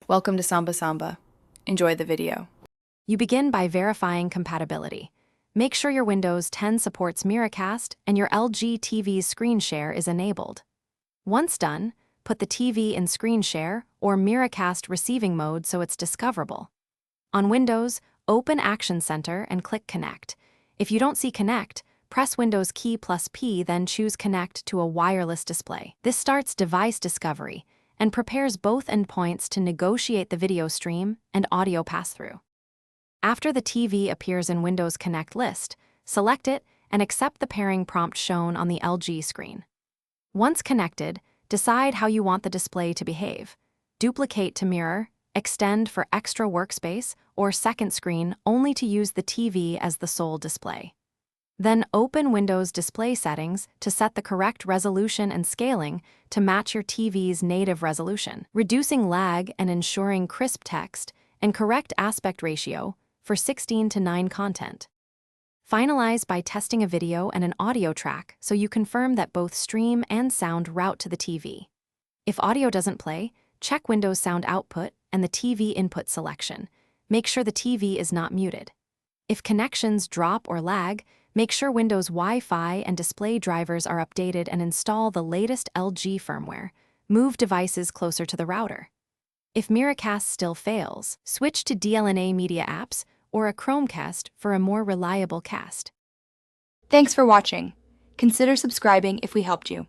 Welcome to Samba Samba. Enjoy the video. You begin by verifying compatibility. Make sure your Windows 10 supports Miracast and your LG TV's screen share is enabled. Once done, put the TV in screen share or Miracast receiving mode so it's discoverable. On Windows, open Action Center and click Connect. If you don't see Connect, press Windows key plus P, then choose Connect to a wireless display. This starts device discovery and prepares both endpoints to negotiate the video stream and audio pass-through. After the TV appears in Windows Connect list, select it and accept the pairing prompt shown on the LG screen. Once connected, decide how you want the display to behave. Duplicate to mirror, extend for extra workspace, or second screen only to use the TV as the sole display. Then open Windows Display Settings to set the correct resolution and scaling to match your TV's native resolution, reducing lag and ensuring crisp text and correct aspect ratio for 16:9 content. Finalize by testing a video and an audio track so you confirm that both stream and sound route to the TV. If audio doesn't play, check Windows Sound Output and the TV input selection. Make sure the TV is not muted. If connections drop or lag, make sure Windows Wi-Fi and display drivers are updated and install the latest LG firmware. Move devices closer to the router. If Miracast still fails, switch to DLNA Media Apps or a Chromecast for a more reliable cast. Thanks for watching. Consider subscribing if we helped you.